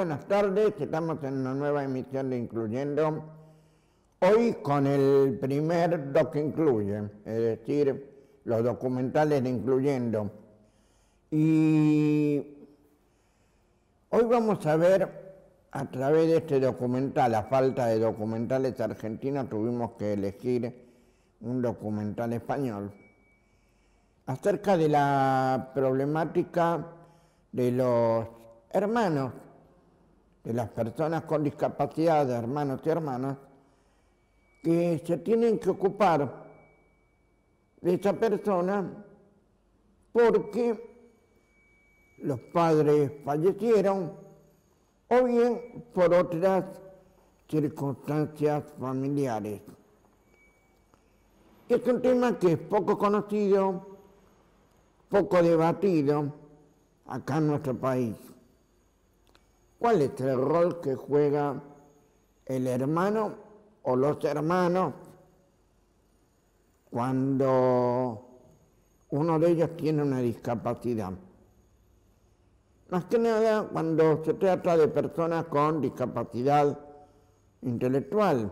buenas tardes, estamos en una nueva emisión de Incluyendo, hoy con el primer Doc Incluye, es decir, los documentales de Incluyendo. Y hoy vamos a ver, a través de este documental, a falta de documentales argentinos, tuvimos que elegir un documental español, acerca de la problemática de los hermanos, de las personas con discapacidad, de hermanos y hermanas, que se tienen que ocupar de esa persona porque los padres fallecieron o bien por otras circunstancias familiares. Es un tema que es poco conocido, poco debatido acá en nuestro país. ¿Cuál es el rol que juega el hermano o los hermanos cuando uno de ellos tiene una discapacidad? Más que nada cuando se trata de personas con discapacidad intelectual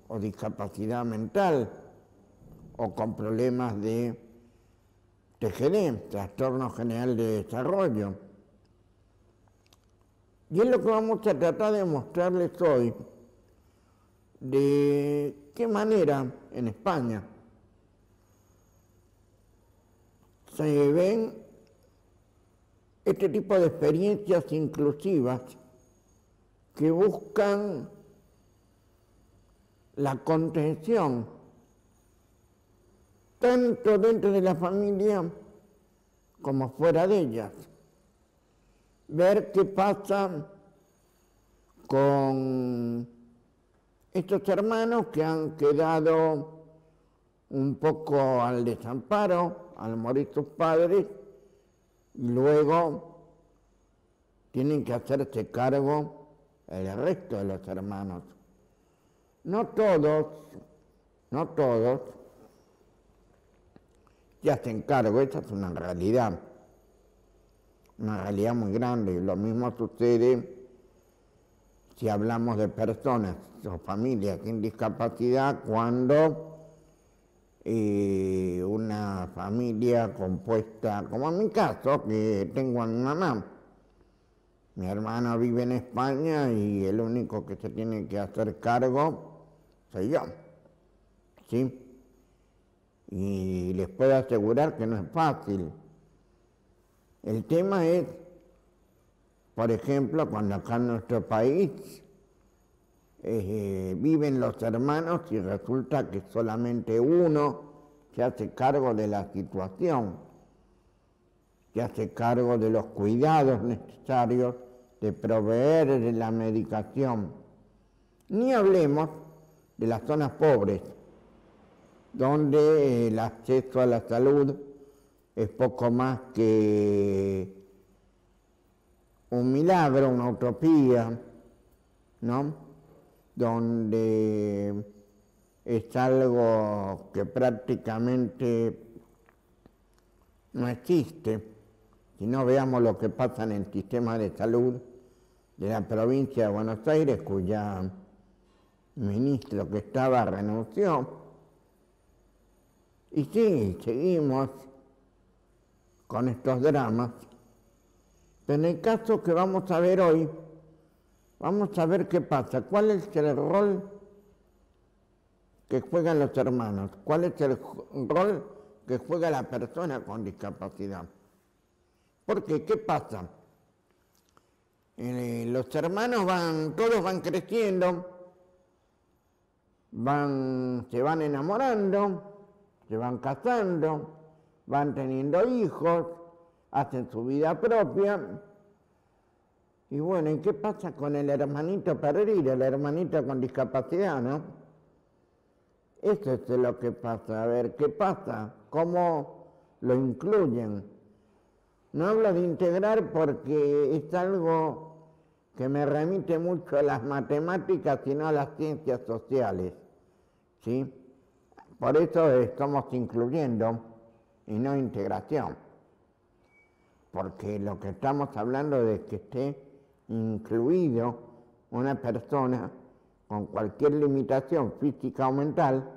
o discapacidad mental o con problemas de TGD, trastorno general de desarrollo. Y es lo que vamos a tratar de mostrarles hoy, de qué manera en España se ven este tipo de experiencias inclusivas que buscan la contención tanto dentro de la familia como fuera de ellas. Ver qué pasa con estos hermanos que han quedado un poco al desamparo, al morir sus padres, y luego tienen que hacerse cargo el resto de los hermanos. No todos se hacen cargo, esa es una realidad muy grande, y lo mismo sucede si hablamos de personas o familias sin discapacidad, cuando una familia compuesta, como en mi caso, que tengo a mi mamá. Mi hermana vive en España y el único que se tiene que hacer cargo soy yo, ¿sí? Y les puedo asegurar que no es fácil. El tema es, por ejemplo, cuando acá en nuestro país viven los hermanos y resulta que solamente uno se hace cargo de la situación, se hace cargo de los cuidados necesarios, de proveer de la medicación. Ni hablemos de las zonas pobres, donde el acceso a la salud es poco más que un milagro, una utopía, ¿no? Donde es algo que prácticamente no existe. Si no, veamos lo que pasa en el sistema de salud de la provincia de Buenos Aires, cuya ministro que estaba renunció. Y sí, seguimos con estos dramas. Pero en el caso que vamos a ver hoy, vamos a ver qué pasa, cuál es el rol que juegan los hermanos, cuál es el rol que juega la persona con discapacidad. Porque, ¿qué pasa? Los hermanos todos van creciendo, se van enamorando, se van casando, van teniendo hijos, hacen su vida propia. Y bueno, ¿y qué pasa con el hermanito perdido, el hermanito con discapacidad, no? Eso es lo que pasa. A ver, ¿qué pasa? ¿Cómo lo incluyen? No hablo de integrar porque es algo que me remite mucho a las matemáticas, sino a las ciencias sociales, ¿sí? Por eso estamos incluyendo y no integración. Porque lo que estamos hablando es que esté incluido una persona con cualquier limitación física o mental,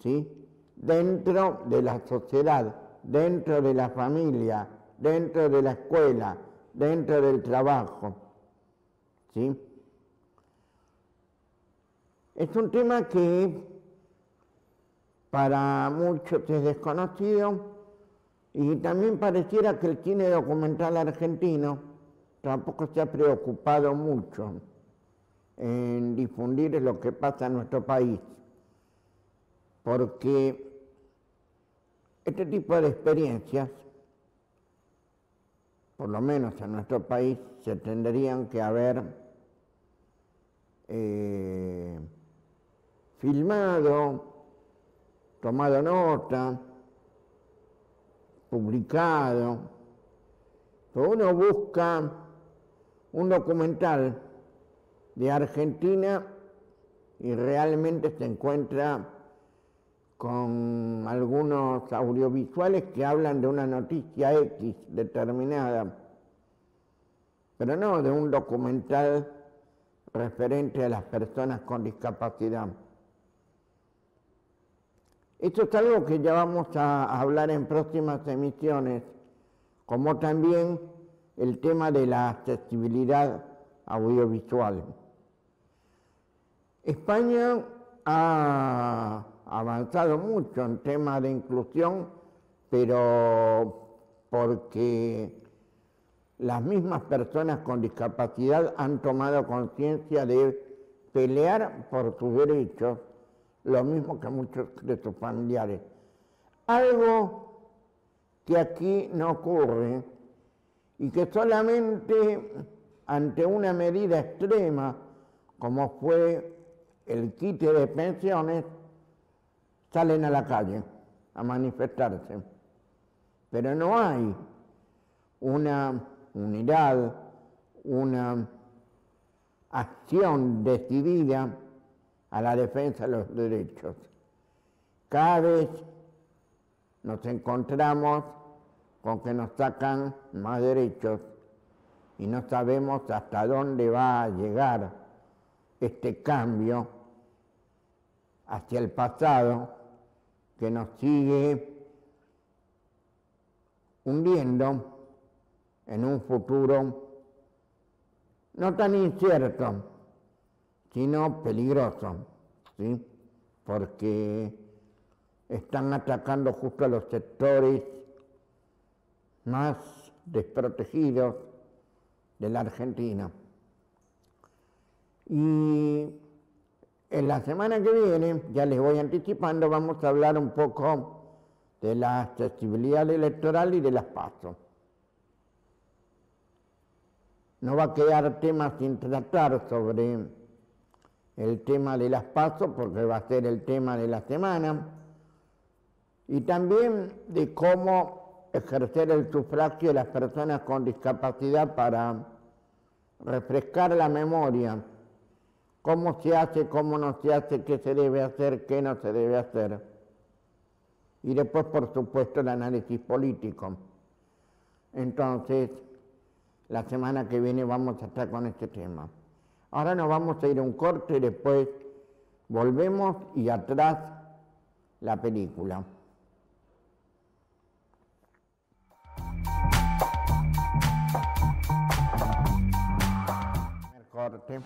¿sí?, dentro de la sociedad, dentro de la familia, dentro de la escuela, dentro del trabajo, ¿sí? Es un tema que para muchos es desconocido y también pareciera que el cine documental argentino tampoco se ha preocupado mucho en difundir lo que pasa en nuestro país, porque este tipo de experiencias, por lo menos en nuestro país, se tendrían que haber filmado, tomado nota, publicado. Pero uno busca un documental de Argentina y realmente se encuentra con algunos audiovisuales que hablan de una noticia X determinada, pero no de un documental referente a las personas con discapacidad. Esto es algo que ya vamos a hablar en próximas emisiones, como también el tema de la accesibilidad audiovisual. España ha avanzado mucho en temas de inclusión, pero porque las mismas personas con discapacidad han tomado conciencia de pelear por sus derechos, lo mismo que muchos de sus familiares. Algo que aquí no ocurre y que solamente ante una medida extrema, como fue el quite de pensiones, salen a la calle a manifestarse. Pero no hay una unidad, una acción decidida a la defensa de los derechos. Cada vez nos encontramos con que nos sacan más derechos y no sabemos hasta dónde va a llegar este cambio hacia el pasado que nos sigue hundiendo en un futuro no tan incierto, sino peligroso, ¿sí? Porque están atacando justo a los sectores más desprotegidos de la Argentina. Y en la semana que viene, ya les voy anticipando, vamos a hablar un poco de la accesibilidad electoral y de las PASO. No va a quedar tema sin tratar sobre el tema de las PASO, porque va a ser el tema de la semana, y también de cómo ejercer el sufragio de las personas con discapacidad para refrescar la memoria, cómo se hace, cómo no se hace, qué se debe hacer, qué no se debe hacer. Y después, por supuesto, el análisis político. Entonces, la semana que viene vamos a estar con este tema. Ahora nos vamos a ir a un corte y después volvemos y atrás la película. Corte.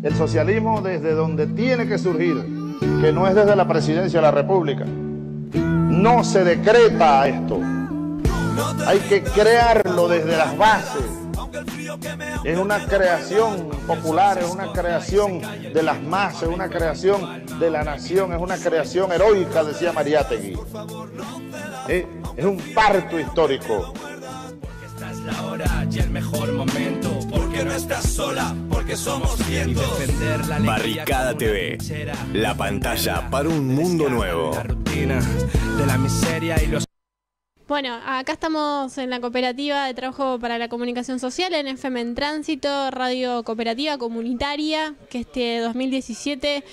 El socialismo desde donde tiene que surgir, que no es desde la Presidencia de la República. No se decreta esto. Hay que crearlo desde las bases. Es una creación popular, es una creación de las masas, es una creación de la nación, es una creación heroica, decía Mariátegui. Es un parto histórico. Esta es la hora y el mejor momento, porque no estás sola, porque somos cientos. Barricada TV, la pantalla para un mundo nuevo. La rutina de la miseria y los... Bueno, acá estamos en la Cooperativa de Trabajo para la Comunicación Social, en FM en Tránsito, radio cooperativa comunitaria, que este 2017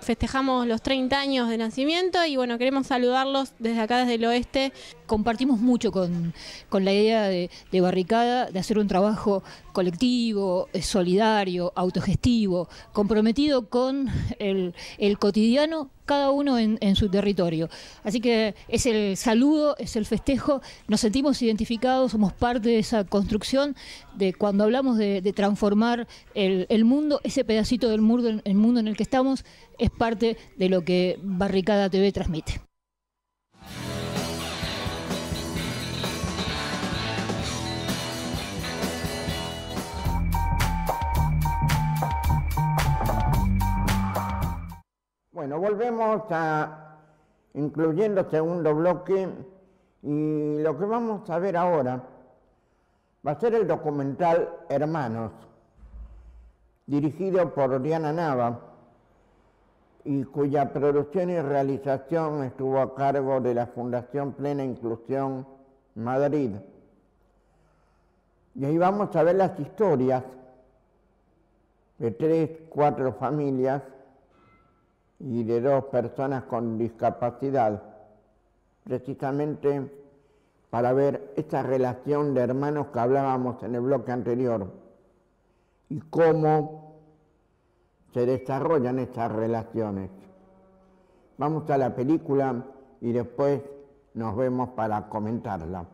festejamos los 30 años de nacimiento y bueno, queremos saludarlos desde acá, desde el oeste. Compartimos mucho con la idea de Barricada, de hacer un trabajo colectivo, solidario, autogestivo, comprometido con el cotidiano, cada uno en su territorio. Así que es el saludo, es el festejo, nos sentimos identificados, somos parte de esa construcción, de cuando hablamos de transformar el mundo, ese pedacito del mundo en el que estamos, es parte de lo que Barricada TV transmite. Bueno, volvemos incluyendo el segundo bloque, y lo que vamos a ver ahora va a ser el documental Hermanos, dirigido por Diana Nava, y cuya producción y realización estuvo a cargo de la Fundación Plena Inclusión Madrid. Y ahí vamos a ver las historias de 3, 4 familias y de 2 personas con discapacidad, precisamente para ver esa relación de hermanos que hablábamos en el bloque anterior y cómo se desarrollan esas relaciones. Vamos a la película y después nos vemos para comentarla.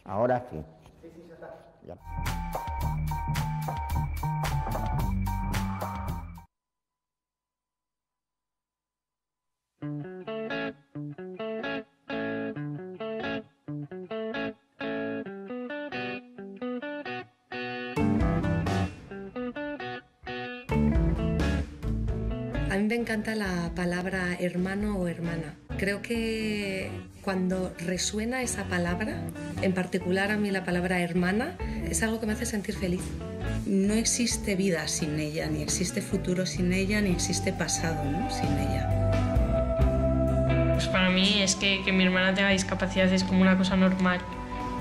Ahora sí. Sí, ya está. Ya. A mí me encanta la palabra hermano o hermana. Creo que cuando resuena esa palabra, en particular a mí la palabra hermana, es algo que me hace sentir feliz. No existe vida sin ella, ni existe futuro sin ella, ni existe pasado, ¿no?, sin ella. Pues para mí es que mi hermana tenga discapacidad es como una cosa normal,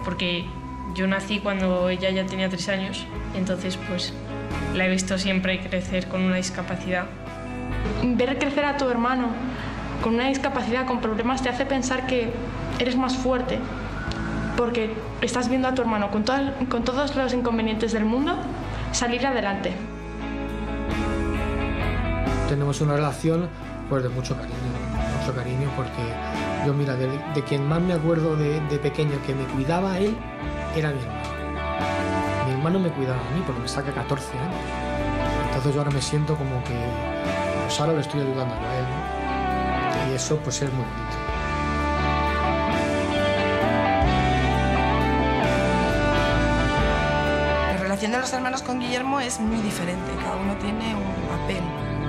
porque yo nací cuando ella ya tenía 3 años, entonces pues la he visto siempre crecer con una discapacidad. Ver crecer a tu hermano con una discapacidad, con problemas, te hace pensar que eres más fuerte, porque estás viendo a tu hermano con todos los inconvenientes del mundo salir adelante. Tenemos una relación pues de mucho cariño, porque yo, mira, de quien más me acuerdo de pequeño que me cuidaba a él era mi hermano. Mi hermano me cuidaba a mí porque me saca 14 años. Entonces yo ahora me siento como que pues ahora le estoy ayudando a él, ¿no? Y eso pues es muy bonito. La relación de los hermanos con Guillermo es muy diferente, cada uno tiene un papel.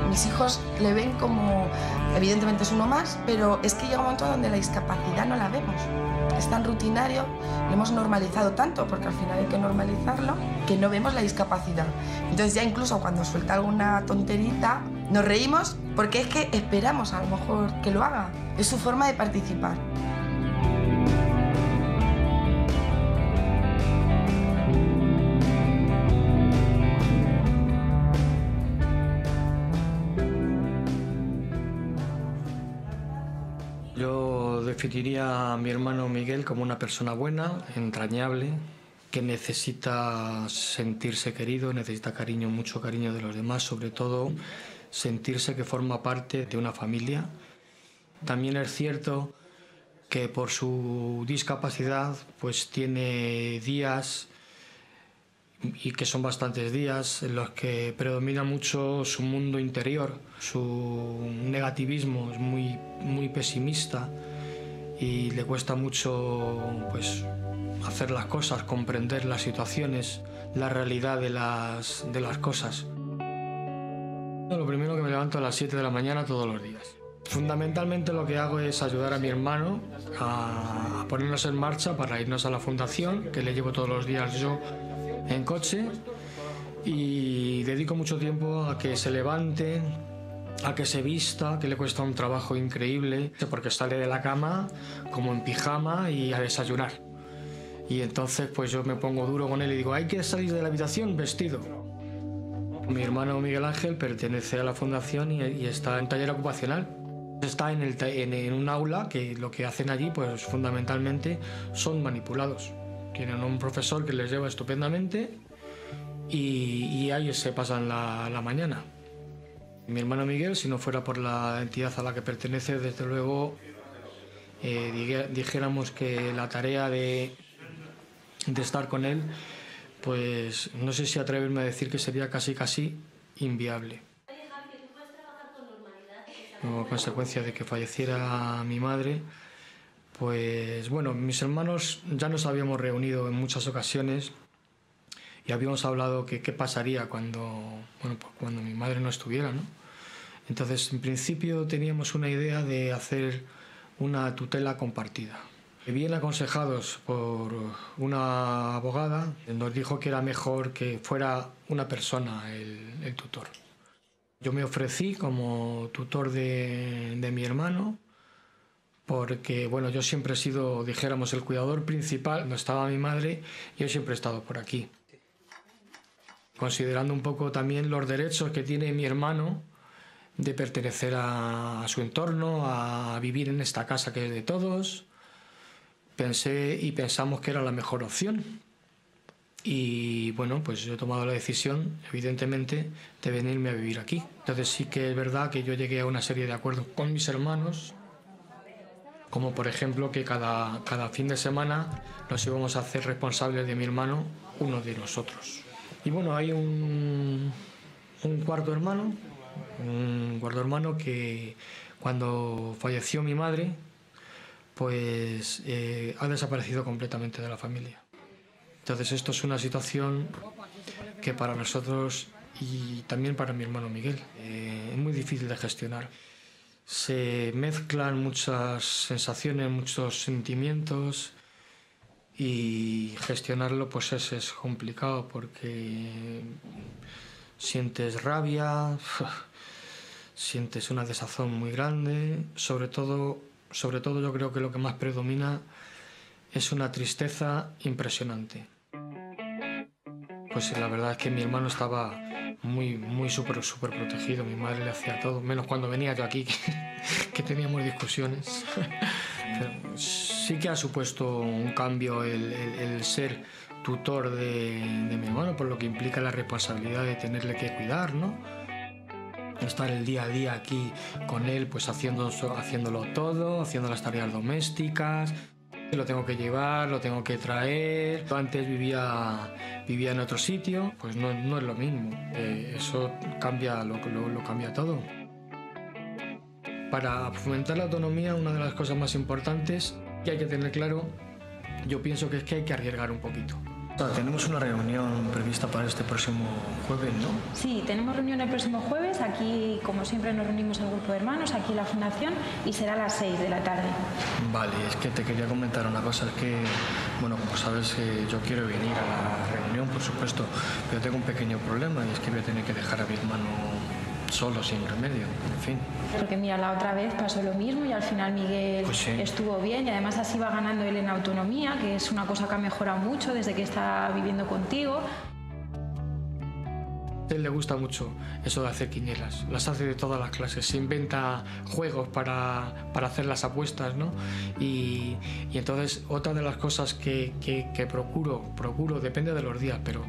Mis hijos le ven como, evidentemente es uno más, pero es que llega un momento donde la discapacidad no la vemos. Es tan rutinario, lo hemos normalizado tanto, porque al final hay que normalizarlo, que no vemos la discapacidad. Entonces ya incluso cuando suelta alguna tonterita, nos reímos porque es que esperamos a lo mejor que lo haga. Es su forma de participar. Yo definiría a mi hermano Miguel como una persona buena, entrañable, que necesita sentirse querido, necesita cariño, mucho cariño de los demás, sobre todo sentirse que forma parte de una familia. También es cierto que por su discapacidad pues tiene días y que son bastantes días en los que predomina mucho su mundo interior, su negativismo, es muy pesimista y le cuesta mucho pues hacer las cosas, comprender las situaciones, la realidad de las cosas. Lo primero que me levanto a las 7 de la mañana todos los días. Fundamentalmente lo que hago es ayudar a mi hermano a ponernos en marcha para irnos a la fundación, que le llevo todos los días yo en coche, y dedico mucho tiempo a que se levante, a que se vista, que le cuesta un trabajo increíble, porque sale de la cama como en pijama y a desayunar. Y entonces pues yo me pongo duro con él y digo, hay que salir de la habitación vestido. Mi hermano Miguel Ángel pertenece a la fundación y está en taller ocupacional. Está en un aula que lo que hacen allí pues fundamentalmente son manipulados. Tienen un profesor que les lleva estupendamente y ahí se pasan la mañana. Mi hermano Miguel, si no fuera por la entidad a la que pertenece, desde luego dijéramos que la tarea de estar con él, pues no sé si atreverme a decir que sería casi inviable. Como consecuencia de que falleciera mi madre, pues bueno, mis hermanos ya nos habíamos reunido en muchas ocasiones y habíamos hablado que qué pasaría cuando mi madre no estuviera, ¿no? Entonces, en principio teníamos una idea de hacer una tutela compartida. Bien aconsejados por una abogada, nos dijo que era mejor que fuera una persona el tutor. Yo me ofrecí como tutor de mi hermano porque, bueno, yo siempre he sido, dijéramos, el cuidador principal. Cuando estaba mi madre, yo siempre he estado por aquí. Considerando un poco también los derechos que tiene mi hermano de pertenecer a su entorno, a vivir en esta casa que es de todos, pensamos que era la mejor opción. Y bueno, pues yo he tomado la decisión, evidentemente, de venirme a vivir aquí. Entonces sí que es verdad que yo llegué a una serie de acuerdos con mis hermanos, como por ejemplo que cada fin de semana nos íbamos a hacer responsables de mi hermano, uno de nosotros. Y bueno, hay un cuarto hermano que cuando falleció mi madre, pues ha desaparecido completamente de la familia. Entonces esto es una situación que para nosotros y también para mi hermano Miguel es muy difícil de gestionar. Se mezclan muchas sensaciones, muchos sentimientos y gestionarlo pues es complicado porque sientes rabia, sientes una desazón muy grande, sobre todo yo creo que lo que más predomina es una tristeza impresionante. Pues la verdad es que mi hermano estaba muy súper protegido, mi madre le hacía todo, menos cuando venía yo aquí, que teníamos discusiones. Pero sí que ha supuesto un cambio el ser tutor de mi hermano, por lo que implica la responsabilidad de tenerle que cuidar, ¿no? Estar el día a día aquí con él, pues haciéndolo todo, haciendo las tareas domésticas. Lo tengo que llevar, lo tengo que traer. Antes vivía en otro sitio, pues no es lo mismo. Eso cambia, lo cambia todo. Para fomentar la autonomía, una de las cosas más importantes que hay que tener claro, yo pienso que es que hay que arriesgar un poquito. Tenemos una reunión prevista para este próximo jueves, ¿no? Sí, tenemos reunión el próximo jueves. Aquí, como siempre, nos reunimos el grupo de hermanos, aquí en la fundación, y será a las 6 de la tarde. Vale, es que te quería comentar una cosa, es que, bueno, como sabes, yo quiero venir a la reunión, por supuesto, pero tengo un pequeño problema y es que voy a tener que dejar a mi hermano solo, sin remedio, en fin. Porque mira, la otra vez pasó lo mismo y al final Miguel pues sí, estuvo bien y además así va ganando él en autonomía, que es una cosa que ha mejorado mucho desde que está viviendo contigo. A él le gusta mucho eso de hacer quinielas, las hace de todas las clases, se inventa juegos para hacer las apuestas, ¿no? Y entonces otra de las cosas que procuro, depende de los días, pero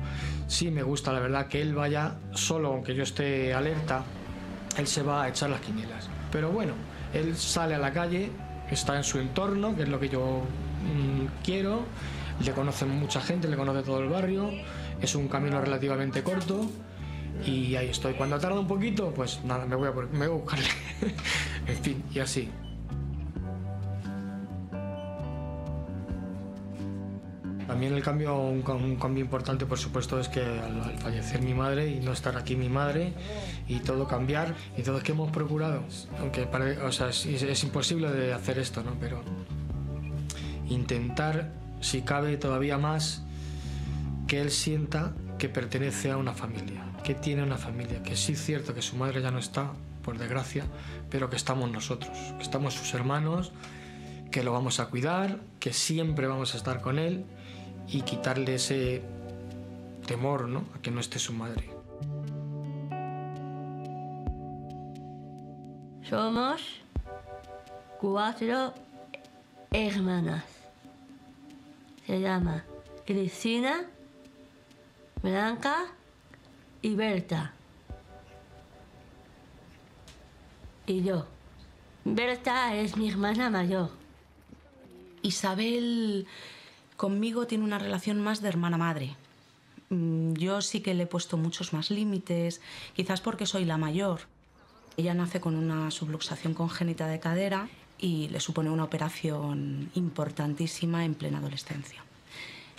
sí me gusta, la verdad, que él vaya solo, aunque yo esté alerta, él se va a echar las quinielas. Pero bueno, él sale a la calle, está en su entorno, que es lo que yo quiero, le conoce mucha gente, le conoce todo el barrio, es un camino relativamente corto y ahí estoy. Cuando tarda un poquito, pues nada, me voy a buscarle. En fin, y así. También un cambio importante, por supuesto, es que al fallecer mi madre y no estar aquí mi madre y todo cambiar, y todo es que hemos procurado, aunque es imposible de hacer esto, ¿no? Pero intentar, si cabe todavía más, que él sienta que pertenece a una familia, que tiene una familia, que sí es cierto que su madre ya no está, por desgracia, pero que estamos nosotros, que estamos sus hermanos, que lo vamos a cuidar, que siempre vamos a estar con él y quitarle ese temor, ¿no?, a que no esté su madre. Somos 4 hermanas. Se llama Cristina, Blanca y Berta. Y yo. Berta es mi hermana mayor. Isabel conmigo tiene una relación más de hermana-madre. Yo sí que le he puesto muchos más límites, quizás porque soy la mayor. Ella nace con una subluxación congénita de cadera y le supone una operación importantísima en plena adolescencia.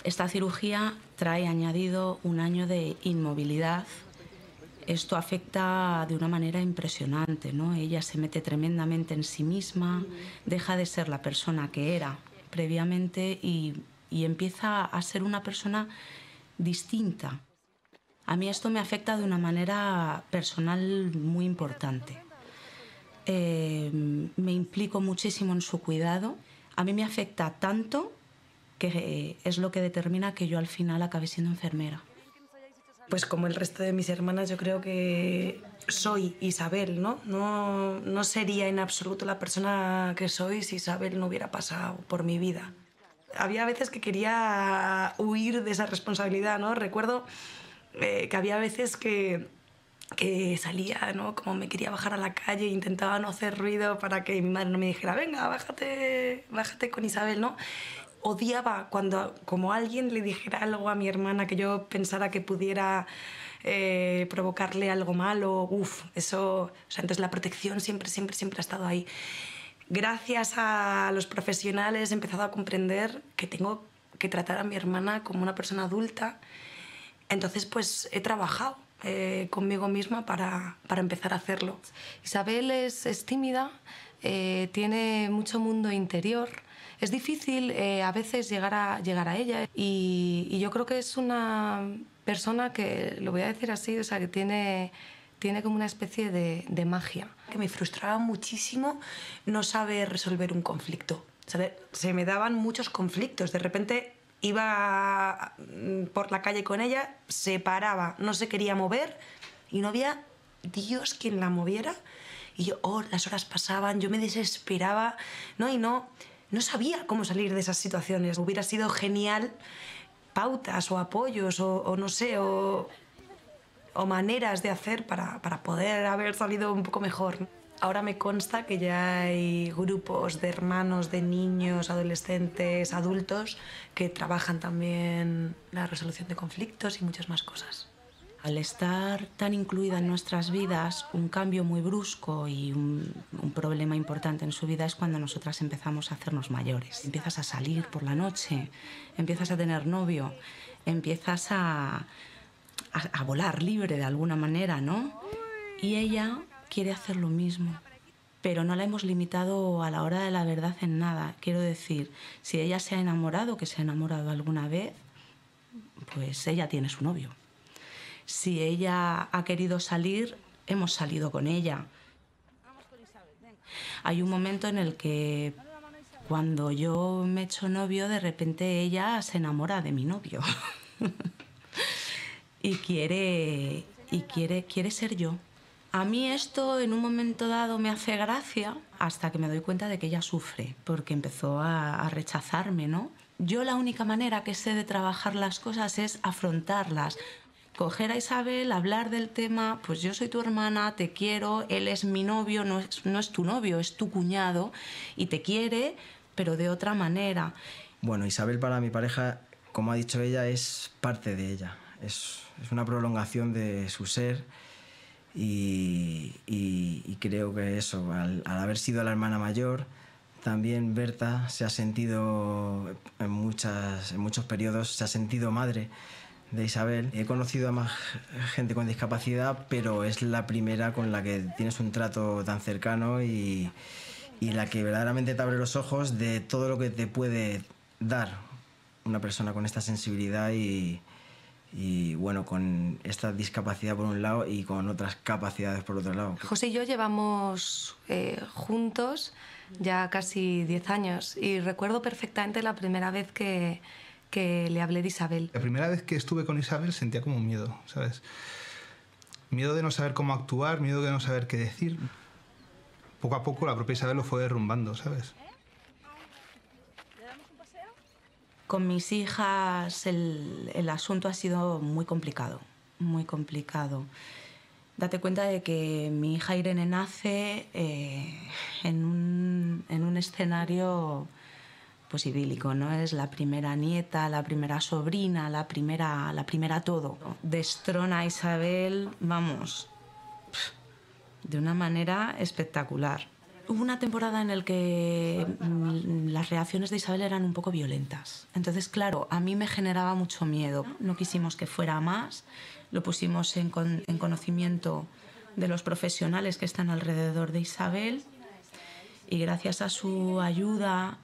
Esta cirugía trae añadido 1 año de inmovilidad. Esto afecta de una manera impresionante, ¿no? Ella se mete tremendamente en sí misma, deja de ser la persona que era previamente y empieza a ser una persona distinta. A mí esto me afecta de una manera personal muy importante. Me implico muchísimo en su cuidado. A mí me afecta tanto que es lo que determina que yo al final acabe siendo enfermera. Pues como el resto de mis hermanas, yo creo que soy Isabel, ¿no? No sería en absoluto la persona que soy si Isabel no hubiera pasado por mi vida. Había veces que quería huir de esa responsabilidad, ¿no? Recuerdo que había veces que salía, ¿no? Como me quería bajar a la calle e intentaba no hacer ruido para que mi madre no me dijera venga, bájate con Isabel, ¿no? Odiaba cuando como alguien le dijera algo a mi hermana que yo pensara que pudiera provocarle algo malo. Eso... O sea, entonces la protección siempre ha estado ahí. Gracias a los profesionales he empezado a comprender que tengo que tratar a mi hermana como una persona adulta. Entonces, pues he trabajado conmigo misma para empezar a hacerlo. Isabel es tímida, tiene mucho mundo interior. Es difícil a veces llegar a ella y yo creo que es una persona que, lo voy a decir así, o sea, que tiene como una especie de magia. Que me frustraba muchísimo no saber resolver un conflicto. O sea, se me daban muchos conflictos. De repente iba por la calle con ella, se paraba, no se quería mover y no había Dios quien la moviera. Y yo, las horas pasaban, yo me desesperaba, ¿no? Y no sabía cómo salir de esas situaciones. Hubiera sido genial pautas o apoyos o no sé, o maneras de hacer para poder haber salido un poco mejor. Ahora me consta que ya hay grupos de hermanos, de niños, adolescentes, adultos que trabajan también la resolución de conflictos y muchas más cosas. Al estar tan incluida en nuestras vidas, un cambio muy brusco y un problema importante en su vida es cuando nosotras empezamos a hacernos mayores. Empiezas a salir por la noche, empiezas a tener novio, empiezas a volar libre de alguna manera, ¿no? Y ella quiere hacer lo mismo, pero no la hemos limitado a la hora de la verdad en nada. Quiero decir, si ella se ha enamorado, que se ha enamorado alguna vez, pues ella tiene su novio. Si ella ha querido salir, hemos salido con ella. Hay un momento en el que cuando yo me echo novio, de repente ella se enamora de mi novio. y quiere ser yo. A mí esto en un momento dado me hace gracia hasta que me doy cuenta de que ella sufre porque empezó a rechazarme, ¿no? Yo la única manera que sé de trabajar las cosas es afrontarlas. Coger a Isabel, hablar del tema, pues yo soy tu hermana, te quiero, él es mi novio, no es tu novio, es tu cuñado y te quiere, pero de otra manera. Bueno, Isabel para mi pareja, como ha dicho ella, es parte de ella. es una prolongación de su ser y creo que eso, al haber sido la hermana mayor, también Berta se ha sentido en muchos periodos, se ha sentido madre de Isabel. He conocido a más gente con discapacidad, pero es la primera con la que tienes un trato tan cercano y la que verdaderamente te abre los ojos de todo lo que te puede dar una persona con esta sensibilidad y bueno, con esta discapacidad por un lado y con otras capacidades por otro lado. José y yo llevamos juntos ya casi 10 años y recuerdo perfectamente la primera vez que le hablé de Isabel. La primera vez que estuve con Isabel sentía como miedo, ¿sabes? Miedo de no saber cómo actuar, miedo de no saber qué decir. Poco a poco la propia Isabel lo fue derrumbando, ¿sabes? Con mis hijas el asunto ha sido muy complicado, muy complicado. Date cuenta de que mi hija Irene nace en un escenario pues idílico, ¿no? Es la primera nieta, la primera sobrina, la primera todo. Destrona a Isabel, vamos, de una manera espectacular. Hubo una temporada en la que las reacciones de Isabel eran un poco violentas. Entonces, claro, a mí me generaba mucho miedo. No quisimos que fuera más, lo pusimos en conocimiento de los profesionales que están alrededor de Isabel y gracias a su ayuda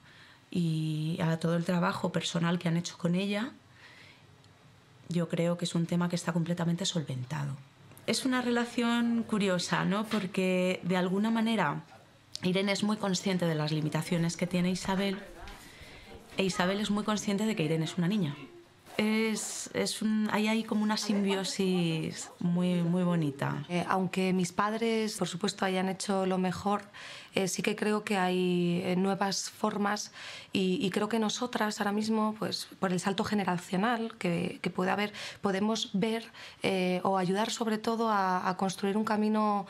y a todo el trabajo personal que han hecho con ella, yo creo que es un tema que está completamente solventado. Es una relación curiosa, ¿no? Porque de alguna manera Irene es muy consciente de las limitaciones que tiene Isabel e Isabel es muy consciente de que Irene es una niña. Hay ahí como una simbiosis muy, muy bonita. Aunque mis padres, por supuesto, hayan hecho lo mejor, sí que creo que hay nuevas formas y creo que nosotras ahora mismo, pues, por el salto generacional que puede haber, podemos ver o ayudar sobre todo a construir un camino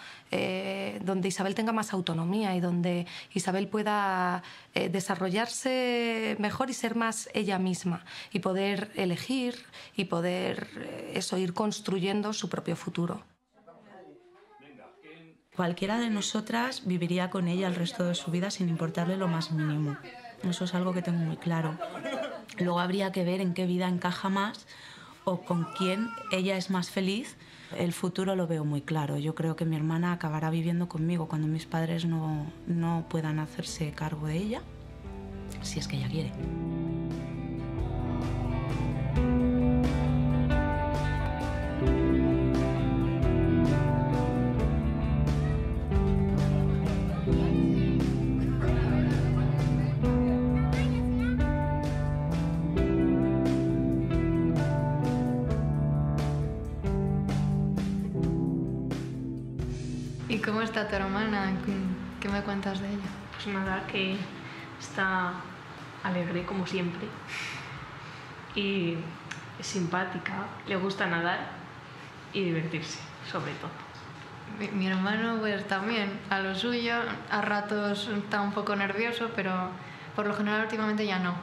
donde Isabel tenga más autonomía y donde Isabel pueda desarrollarse mejor y ser más ella misma y poder elegir y poder ir construyendo su propio futuro. Cualquiera de nosotras viviría con ella el resto de su vida sin importarle lo más mínimo. Eso es algo que tengo muy claro. Luego habría que ver en qué vida encaja más o con quién ella es más feliz. El futuro lo veo muy claro. Yo creo que mi hermana acabará viviendo conmigo cuando mis padres no puedan hacerse cargo de ella, si es que ella quiere. ¿Y cómo está tu hermana? ¿Qué me cuentas de ella? Pues nada, que está alegre como siempre y es simpática, le gusta nadar y divertirse, sobre todo. Mi hermano pues también, a lo suyo, a ratos está un poco nervioso, pero por lo general últimamente ya no.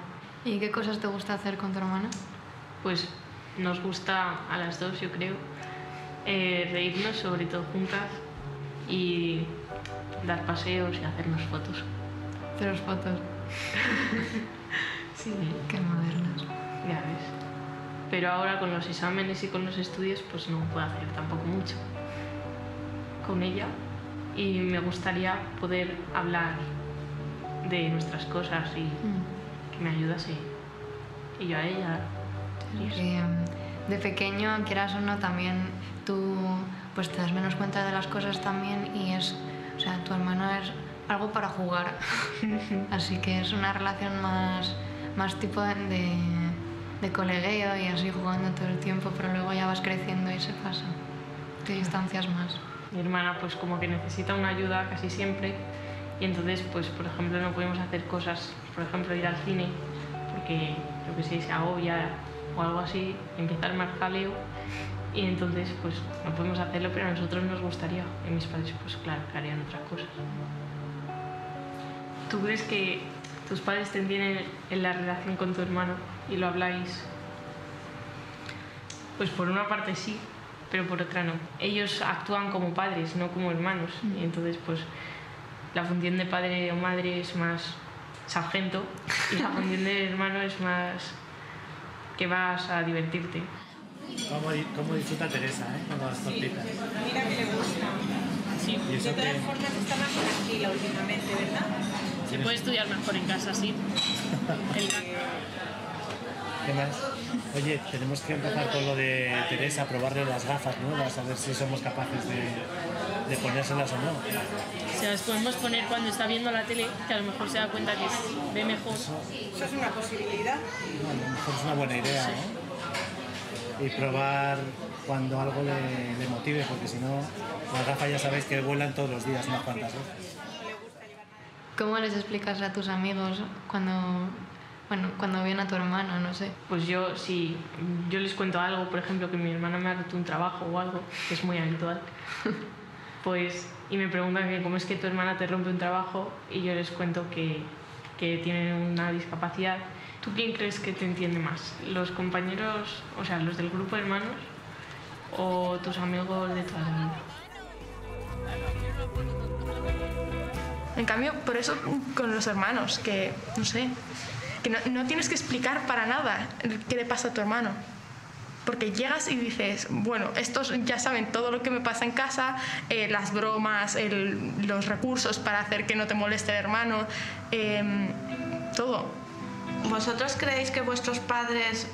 ¿Y qué cosas te gusta hacer con tu hermana? Pues nos gusta a las dos, yo creo, reírnos sobre todo juntas y dar paseos y hacernos fotos. ¿Haceros fotos? Sí. Qué modernas. Ya ves. Pero ahora con los exámenes y con los estudios pues no puedo hacer tampoco mucho con ella y me gustaría poder hablar de nuestras cosas y que me ayudase y yo a ella. De pequeño, quieras o no, también tú pues te das menos cuenta de las cosas también y o sea, tu hermano es algo para jugar. Así que es una relación más tipo de colegueo y así jugando todo el tiempo, pero luego ya vas creciendo y se pasa. Te distancias más. Mi hermana pues como que necesita una ayuda casi siempre y entonces pues por ejemplo no podemos hacer cosas, por ejemplo ir al cine porque yo que sé, se agobia o algo así, empieza el mal jaleo y entonces pues no podemos hacerlo, pero a nosotros nos gustaría y mis padres pues claro que harían otras cosas. ¿Tú crees que tus padres te entienden en la relación con tu hermano y lo habláis? Pues por una parte sí, pero por otra no. Ellos actúan como padres, no como hermanos. Y entonces, pues, la función de padre o madre es más sargento y la función de hermano es más que vas a divertirte. ¿Cómo disfruta Teresa, cuando las tortitas? Mira que le gusta. Sí. De todas formas está más tranquila últimamente, ¿verdad? Se puede estudiar mejor en casa, sí. ¿Qué más? Oye, tenemos que empezar con lo de Teresa, probarle las gafas nuevas, a ver si somos capaces de ponérselas o no. O sea, las podemos poner cuando está viendo la tele, que a lo mejor se da cuenta que ve mejor. Eso es una posibilidad. A lo mejor es una buena idea, ¿no? Y probar cuando algo le motive, porque si no, las gafas ya sabéis que vuelan todos los días, unas cuantas veces. ¿Cómo les explicas a tus amigos cuando ven a tu hermano, no sé? Pues yo les cuento algo, por ejemplo, que mi hermana me ha roto un trabajo o algo, que es muy habitual, pues, y me preguntan que cómo es que tu hermana te rompe un trabajo, y yo les cuento que tienen una discapacidad. ¿Tú quién crees que te entiende más? ¿Los compañeros, o sea, los del grupo de hermanos, o tus amigos de toda la vida? En cambio, por eso con los hermanos, que no sé, que no tienes que explicar para nada qué le pasa a tu hermano. Porque llegas y dices, bueno, estos ya saben todo lo que me pasa en casa, las bromas, los recursos para hacer que no te moleste el hermano, todo. ¿Vosotros creéis que vuestros padres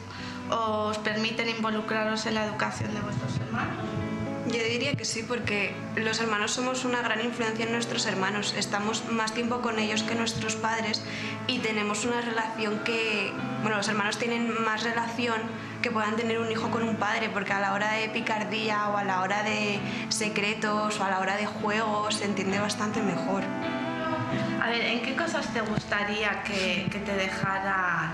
os permiten involucraros en la educación de vuestros hermanos? Yo diría que sí, porque los hermanos somos una gran influencia en nuestros hermanos. Estamos más tiempo con ellos que nuestros padres y tenemos una relación que... Bueno, los hermanos tienen más relación que puedan tener un hijo con un padre, porque a la hora de picardía o a la hora de secretos o a la hora de juegos se entiende bastante mejor. A ver, ¿en qué cosas te gustaría que te dejaran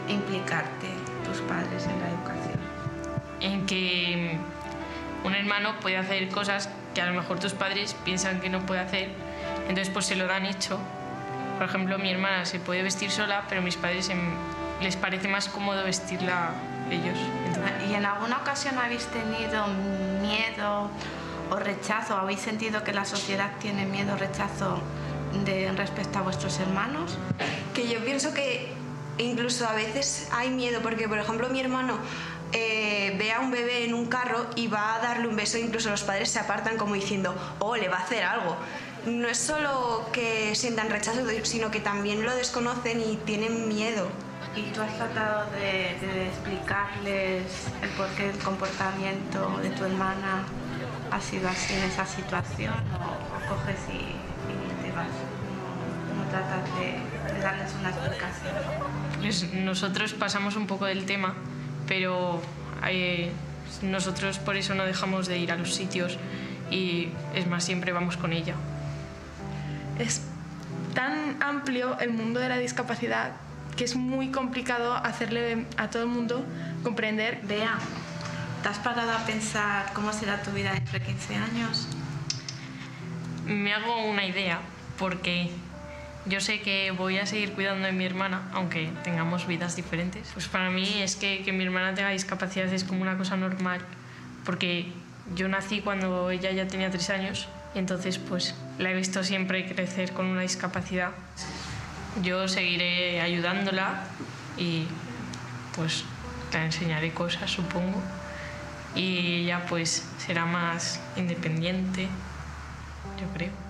implicarte tus padres en la educación? En que un hermano puede hacer cosas que a lo mejor tus padres piensan que no puede hacer, entonces pues se lo dan hecho. Por ejemplo, mi hermana se puede vestir sola, pero a mis padres les parece más cómodo vestirla ellos. Entonces... ¿Y en alguna ocasión habéis tenido miedo o rechazo? ¿Habéis sentido que la sociedad tiene miedo o rechazo respecto a vuestros hermanos? Que yo pienso que incluso a veces hay miedo, porque por ejemplo mi hermano ve a un bebé en un carro y va a darle un beso, incluso los padres se apartan como diciendo, oh, le va a hacer algo. No es solo que sientan rechazo, sino que también lo desconocen y tienen miedo. ¿Y tú has tratado de explicarles el porqué del comportamiento de tu hermana ha sido así en esa situación? ¿O coges y te vas? ¿No tratas de darles una explicación? Pues nosotros pasamos un poco del tema, pero nosotros por eso no dejamos de ir a los sitios y es más, siempre vamos con ella. Es tan amplio el mundo de la discapacidad que es muy complicado hacerle a todo el mundo comprender. Bea, ¿te has parado a pensar cómo será tu vida dentro de 15 años? Me hago una idea, porque yo sé que voy a seguir cuidando de mi hermana, aunque tengamos vidas diferentes. Pues para mí es que mi hermana tenga discapacidad es como una cosa normal, porque yo nací cuando ella ya tenía 3 años, y entonces pues la he visto siempre crecer con una discapacidad. Yo seguiré ayudándola y pues la enseñaré cosas, supongo, y ella pues será más independiente, yo creo.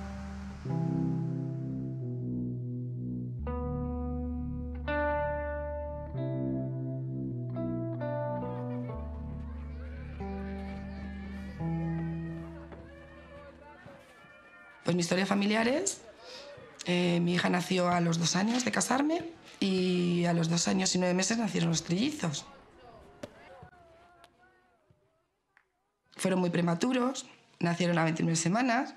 Pues mi historia familiar es, mi hija nació a los 2 años de casarme y a los 2 años y 9 meses nacieron los trillizos. Fueron muy prematuros, nacieron a 29 semanas.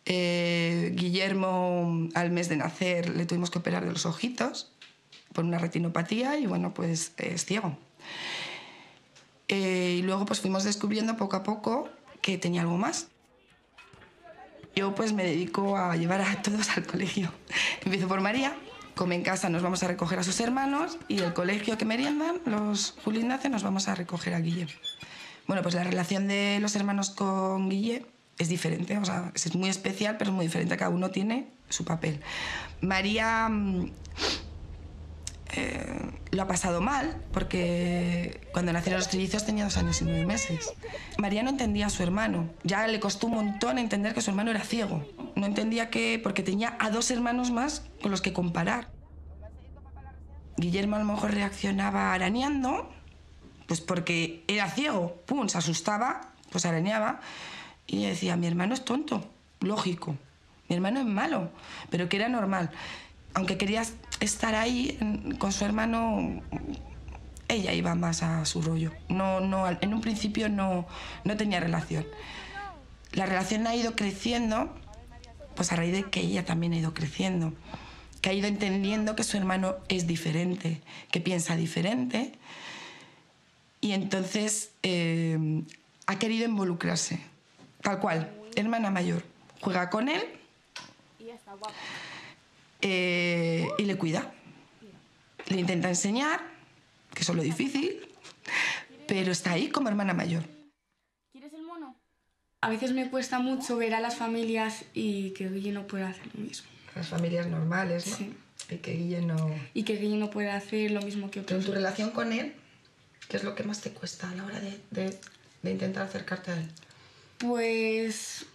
Guillermo, al mes de nacer, le tuvimos que operar de los ojitos por una retinopatía y bueno, pues es ciego. Y luego pues fuimos descubriendo poco a poco que tenía algo más. Yo pues me dedico a llevar a todos al colegio. Empiezo por María, come en casa, nos vamos a recoger a sus hermanos y el colegio que meriendan, los Julio Ignacio, nos vamos a recoger a Guille. Bueno, pues la relación de los hermanos con Guille es diferente, o sea, es muy especial, pero es muy diferente, cada uno tiene su papel. María lo ha pasado mal, porque cuando nacieron los trillizos tenía 2 años y 9 meses. María no entendía a su hermano, ya le costó un montón entender que su hermano era ciego. No entendía que, porque tenía a 2 hermanos más con los que comparar. Guillermo a lo mejor reaccionaba arañando, pues porque era ciego, pum, se asustaba, pues arañaba, y ella decía, mi hermano es tonto, lógico, mi hermano es malo, pero que era normal. Aunque quería estar ahí con su hermano, ella iba más a su rollo. En un principio no tenía relación. La relación ha ido creciendo, pues a raíz de que ella también ha ido creciendo, que ha ido entendiendo que su hermano es diferente, que piensa diferente, y entonces ha querido involucrarse, tal cual, hermana mayor, juega con él y le cuida, le intenta enseñar, que eso es lo difícil, pero está ahí como hermana mayor. ¿Quieres el mono? A veces me cuesta mucho ver a las familias y que Guille no pueda hacer lo mismo. Las familias normales, ¿no? Sí. Y que Guille no... Y que Guille no puede hacer lo mismo que otros. Pero en tu relación con él, ¿qué es lo que más te cuesta a la hora de intentar acercarte a él? Pues...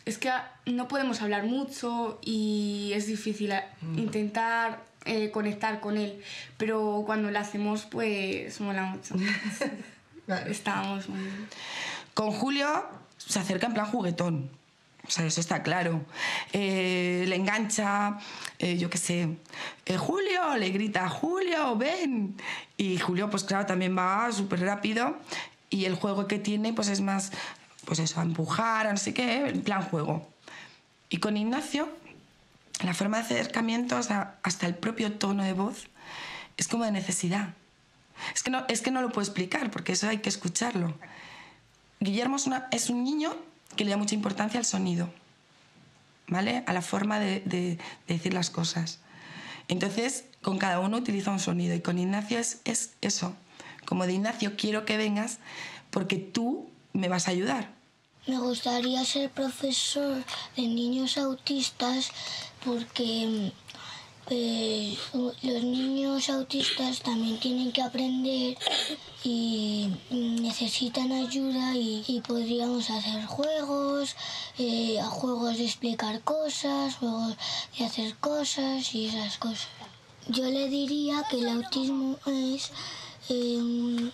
es que no podemos hablar mucho y es difícil intentar conectar con él. Pero cuando lo hacemos, pues mola mucho. Vale. Estamos muy bien. Con Julio se acerca en plan juguetón. O sea, eso está claro. Le engancha, yo qué sé, Julio, le grita, Julio, ven. Y Julio, pues claro, también va súper rápido. Y el juego que tiene, pues es más, pues eso, a empujar, a no sé qué, en plan juego. Y con Ignacio, la forma de acercamiento, hasta el propio tono de voz, es como de necesidad. Es que no lo puedo explicar, porque eso hay que escucharlo. Guillermo es un niño que le da mucha importancia al sonido, ¿vale? A la forma de decir las cosas. Entonces, con cada uno utiliza un sonido. Y con Ignacio es eso. Como de Ignacio, quiero que vengas porque tú me vas a ayudar. Me gustaría ser profesor de niños autistas porque los niños autistas también tienen que aprender y necesitan ayuda y podríamos hacer juegos, juegos de explicar cosas, juegos de hacer cosas y esas cosas. Yo le diría que el autismo es un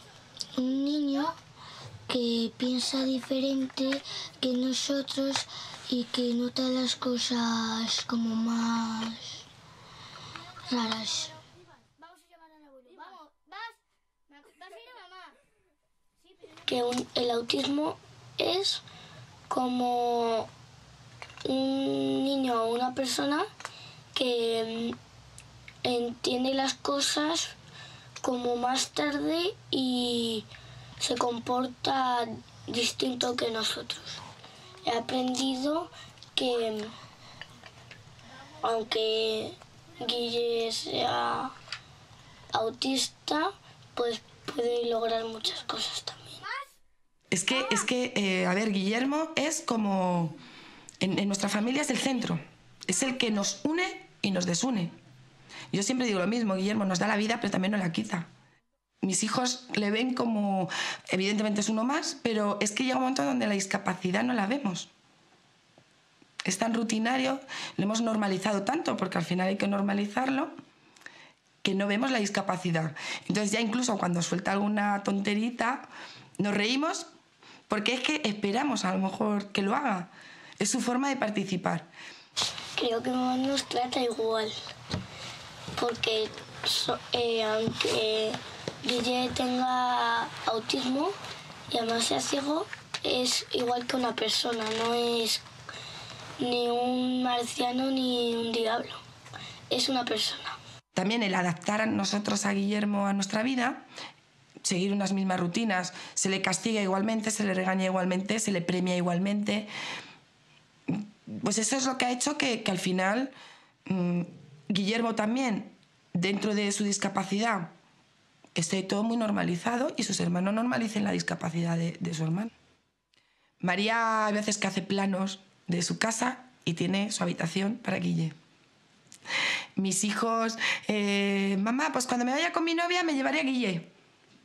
niño que piensa diferente que nosotros y que nota las cosas como más raras. Que el autismo es como un niño o una persona que entiende las cosas como más tarde y se comporta distinto que nosotros. He aprendido que aunque Guille sea autista, pues puede lograr muchas cosas también. Es que, a ver, Guillermo es como... En nuestra familia es el centro. Es el que nos une y nos desune. Yo siempre digo lo mismo, Guillermo nos da la vida, pero también nos la quita. Mis hijos le ven como... Evidentemente es uno más, pero es que llega un momento donde la discapacidad no la vemos. Es tan rutinario, lo hemos normalizado tanto, porque al final hay que normalizarlo, que no vemos la discapacidad. Entonces ya incluso cuando suelta alguna tonterita, nos reímos porque es que esperamos a lo mejor que lo haga. Es su forma de participar. Creo que mamá nos trata igual, porque aunque Guille tenga autismo y además sea ciego, es igual que una persona, no es ni un marciano ni un diablo, es una persona. También el adaptar a nosotros a Guillermo a nuestra vida, seguir unas mismas rutinas, se le castiga igualmente, se le regaña igualmente, se le premia igualmente. Pues eso es lo que ha hecho que al final Guillermo también, dentro de su discapacidad, esté todo muy normalizado y sus hermanos normalicen la discapacidad de su hermano. María hay veces que hace planos de su casa y tiene su habitación para Guille. Mis hijos, mamá, pues cuando me vaya con mi novia me llevaré a Guille.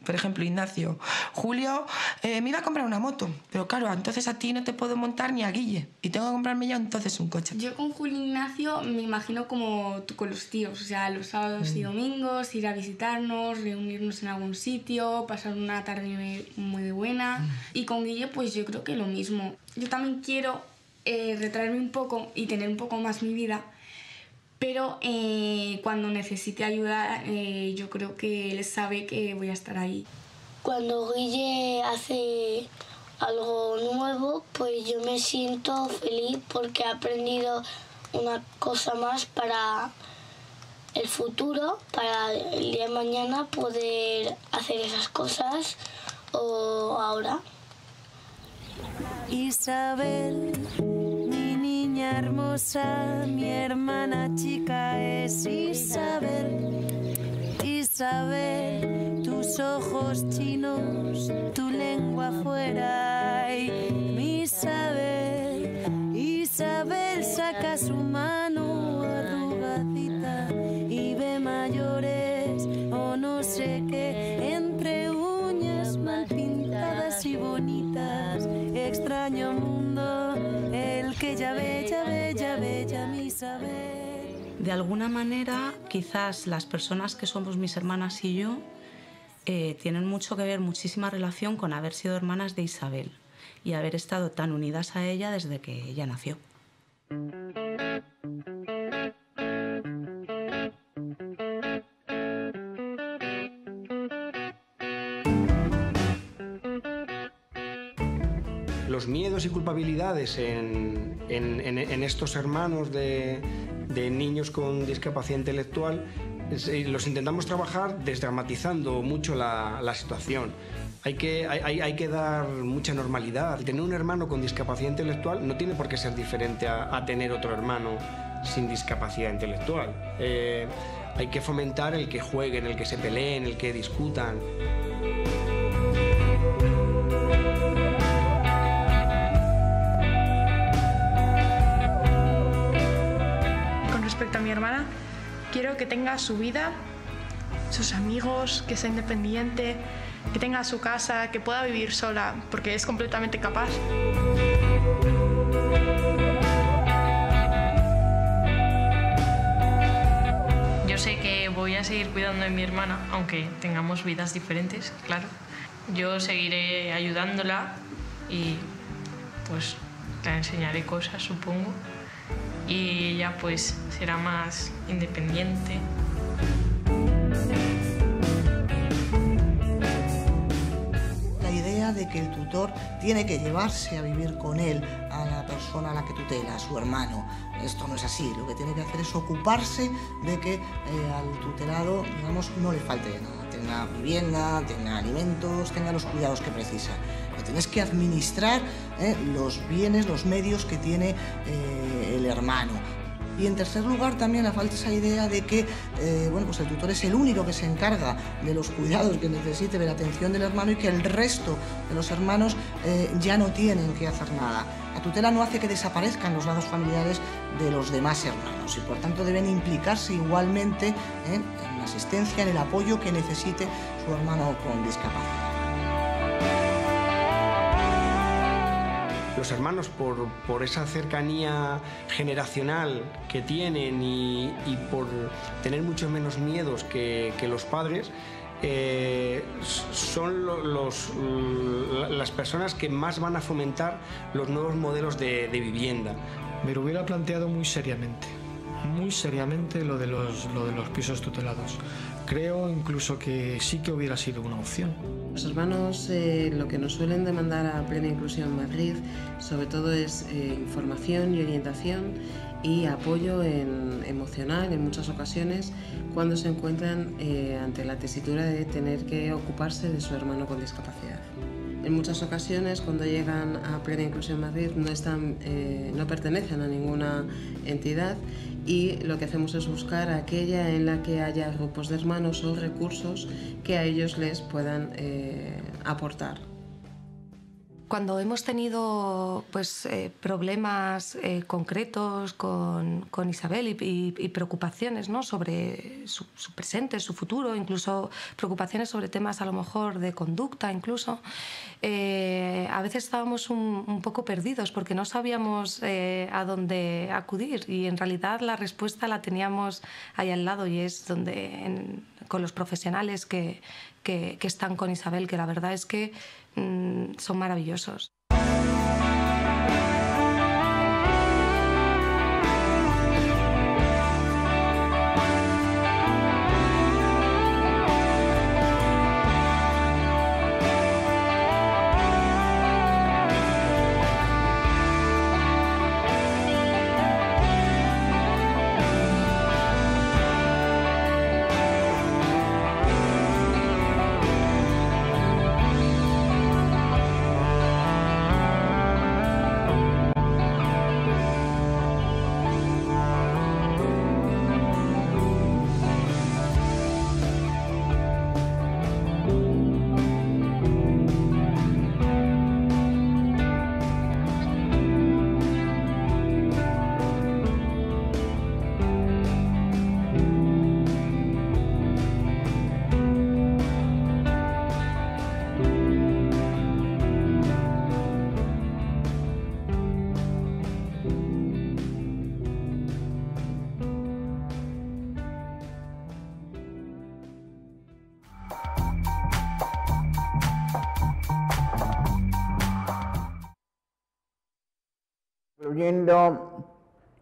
Por ejemplo, Ignacio. Julio, me iba a comprar una moto, pero claro, entonces a ti no te puedo montar ni a Guille y tengo que comprarme yo entonces un coche. Yo con Julio e Ignacio me imagino como tú con los tíos, o sea, los sábados y domingos, ir a visitarnos, reunirnos en algún sitio, pasar una tarde muy buena. Y con Guille pues yo creo que lo mismo. Yo también quiero retraerme un poco y tener un poco más mi vida, pero cuando necesite ayuda yo creo que él sabe que voy a estar ahí. Cuando Guille hace algo nuevo, pues yo me siento feliz porque he aprendido una cosa más para el futuro, para el día de mañana poder hacer esas cosas o ahora. Isabel, mi niña hermosa, mi hermana chica es Isabel. Isabel, tus ojos chinos, tu lengua fuera. Ay, mi Isabel, Isabel saca su mano arrugadita y ve mayores o no sé qué, entre uñas mal pintadas y bonitas. Extraño mundo, el que ya ve, ya ve, ya ve, ya mi Isabel. De alguna manera, quizás las personas que somos mis hermanas y yo tienen mucho que ver, muchísima relación con haber sido hermanas de Isabel y haber estado tan unidas a ella desde que ella nació. Los miedos y culpabilidades en estos hermanos de niños con discapacidad intelectual los intentamos trabajar desdramatizando mucho la situación. Hay que dar mucha normalidad. Tener un hermano con discapacidad intelectual no tiene por qué ser diferente a tener otro hermano sin discapacidad intelectual. Hay que fomentar el que jueguen, el que se peleen, el que discutan. Respecto a mi hermana, quiero que tenga su vida, sus amigos, que sea independiente, que tenga su casa, que pueda vivir sola, porque es completamente capaz. Yo sé que voy a seguir cuidando de mi hermana, aunque tengamos vidas diferentes, claro. Yo seguiré ayudándola y pues le enseñaré cosas, supongo. Y ella pues será más independiente. La idea de que el tutor tiene que llevarse a vivir con él a la persona a la que tutela, a su hermano. Esto no es así. Lo que tiene que hacer es ocuparse de que al tutelado, digamos, no le falte nada. Tenga vivienda, tenga alimentos, tenga los cuidados que precisa. Tienes que administrar los bienes, los medios que tiene el hermano. Y en tercer lugar también le falta esa idea de que bueno, pues el tutor es el único que se encarga de los cuidados que necesite, de la atención del hermano y que el resto de los hermanos ya no tienen que hacer nada. La tutela no hace que desaparezcan los lazos familiares de los demás hermanos y por tanto deben implicarse igualmente en la asistencia, en el apoyo que necesite su hermano con discapacidad. Los hermanos, por esa cercanía generacional que tienen y por tener muchos menos miedos que los padres, son las personas que más van a fomentar los nuevos modelos de vivienda. Me lo hubiera planteado muy seriamente lo de los pisos tutelados. Creo incluso que sí que hubiera sido una opción. Los hermanos lo que nos suelen demandar a Plena Inclusión Madrid sobre todo es información y orientación y apoyo emocional en muchas ocasiones cuando se encuentran ante la tesitura de tener que ocuparse de su hermano con discapacidad. en muchas ocasiones cuando llegan a Plena Inclusión Madrid no pertenecen a ninguna entidad, y lo que hacemos es buscar aquella en la que haya grupos de hermanos o recursos que a ellos les puedan aportar. Cuando hemos tenido problemas concretos con Isabel y preocupaciones, ¿no?, sobre su presente, su futuro, incluso preocupaciones sobre temas a lo mejor de conducta incluso, a veces estábamos un poco perdidos porque no sabíamos a dónde acudir, y en realidad la respuesta la teníamos ahí al lado, y es con los profesionales que están con Isabel, que la verdad es que son maravillosos.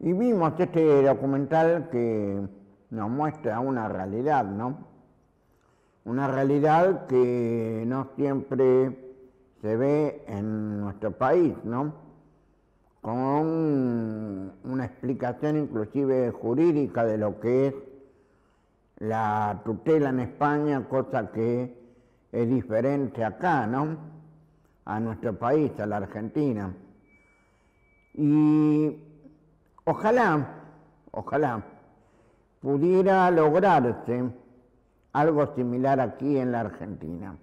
Y vimos este documental que nos muestra una realidad, ¿no? Una realidad que no siempre se ve en nuestro país, ¿no? Con una explicación inclusive jurídica de lo que es la tutela en España, cosa que es diferente acá, ¿no?, a nuestro país, a la Argentina. Y ojalá pudiera lograrse algo similar aquí en la Argentina.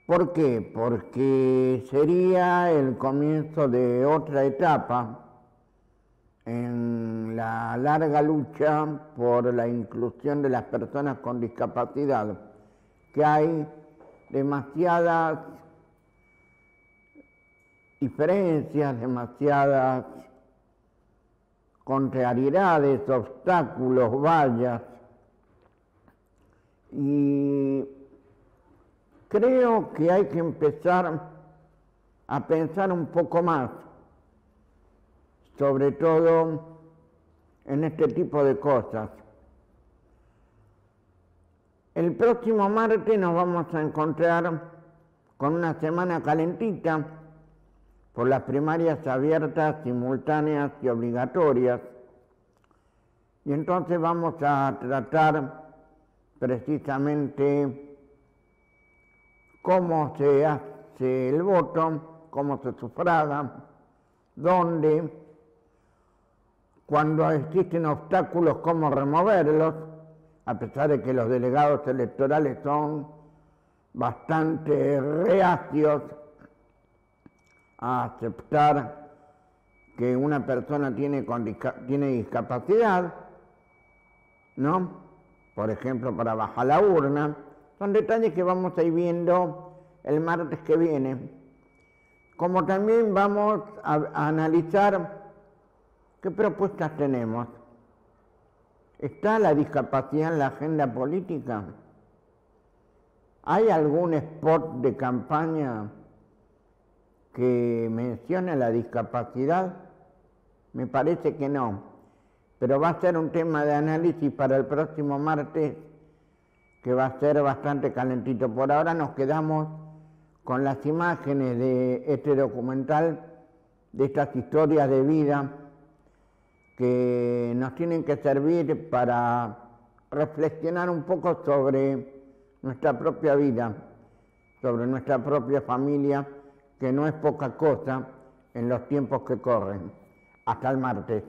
¿Por qué? Porque sería el comienzo de otra etapa en la larga lucha por la inclusión de las personas con discapacidad, que hay demasiadas diferencias, demasiadas contrariedades, obstáculos, vallas, y creo que hay que empezar a pensar un poco más, sobre todo en este tipo de cosas. El próximo martes nos vamos a encontrar con una semana calentita por las primarias abiertas, simultáneas y obligatorias. Y entonces vamos a tratar precisamente cómo se hace el voto, cómo se sufraga, dónde, cuando existen obstáculos, cómo removerlos, a pesar de que los delegados electorales son bastante reacios a aceptar que una persona tiene discapacidad, ¿no? Por ejemplo, para bajar la urna. Son detalles que vamos a ir viendo el martes que viene. Como también vamos a analizar qué propuestas tenemos. ¿Está la discapacidad en la agenda política? ¿Hay algún spot de campaña que mencione la discapacidad? Me parece que no, pero va a ser un tema de análisis para el próximo martes, que va a ser bastante calentito. Por ahora nos quedamos con las imágenes de este documental, de estas historias de vida que nos tienen que servir para reflexionar un poco sobre nuestra propia vida. sobre nuestra propia familia, que no es poca cosa en los tiempos que corren. Hasta el martes.